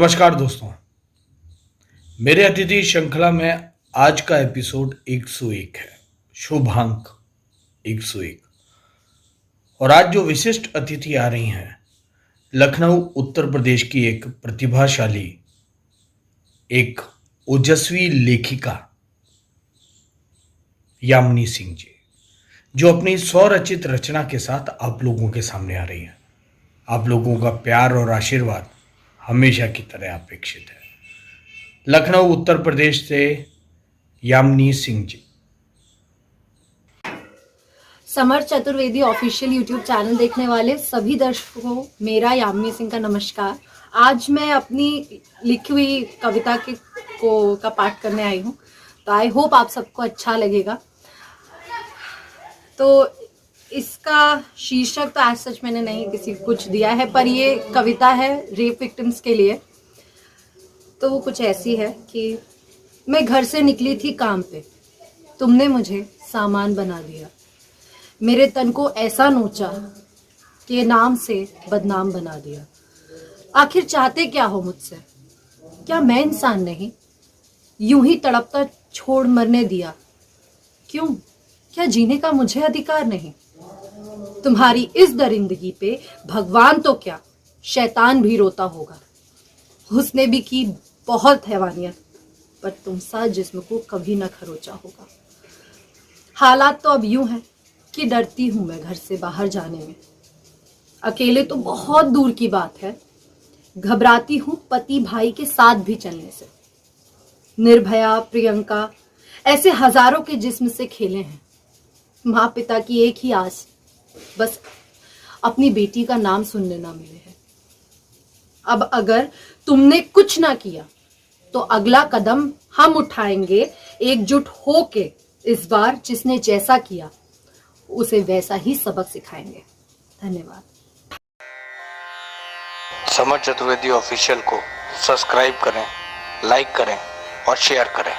नमस्कार दोस्तों, मेरे अतिथि श्रृंखला में आज का एपिसोड 101 है, शुभांक 101। और आज जो विशिष्ट अतिथि आ रही हैं, लखनऊ उत्तर प्रदेश की एक प्रतिभाशाली, एक ओजस्वी लेखिका यामिनी सिंह जी, जो अपनी स्वरचित रचना के साथ आप लोगों के सामने आ रही हैं। आप लोगों का प्यार और आशीर्वाद हमेशा की तरह अपेक्षित है। लखनऊ उत्तर प्रदेश से यामिनी सिंह जी। समर्थ चतुर्वेदी ऑफिशियल यूट्यूब चैनल देखने वाले सभी दर्शकों को मेरा यामिनी सिंह का नमस्कार। आज मैं अपनी लिखी हुई कविता का पाठ करने आई हूँ, तो आई होप आप सबको अच्छा लगेगा। तो इसका शीर्षक तो आज सच मैंने नहीं किसी कुछ दिया है, पर ये कविता है रेप विक्टिम्स के लिए। तो वो कुछ ऐसी है कि मैं घर से निकली थी काम पे, तुमने मुझे सामान बना दिया। मेरे तन को ऐसा नोचा कि नाम से बदनाम बना दिया। आखिर चाहते क्या हो मुझसे? क्या मैं इंसान नहीं? यूं ही तड़पता छोड़ मरने दिया। क्यों? क्या जीने का मुझे अधिकार नहीं? तुम्हारी इस दरिंदगी पे भगवान तो क्या, शैतान भी रोता होगा। उसने भी की बहुत हैवानियत, पर तुम सा जिस्म को कभी न खरोचा होगा। हालात तो अब यूं है कि डरती हूं मैं घर से बाहर जाने में। अकेले तो बहुत दूर की बात है, घबराती हूं पति भाई के साथ भी चलने से। निर्भया, प्रियंका, ऐसे हजारों के जिस्म से खेले हैं। माँ पिता की एक ही आस, बस अपनी बेटी का नाम सुनने ना मिले है। अब अगर तुमने कुछ ना किया तो अगला कदम हम उठाएंगे एकजुट होके। इस बार जिसने जैसा किया उसे वैसा ही सबक सिखाएंगे। धन्यवाद। समर्थ चतुर्वेदी ऑफिशियल को सब्सक्राइब करें, लाइक करें और शेयर करें।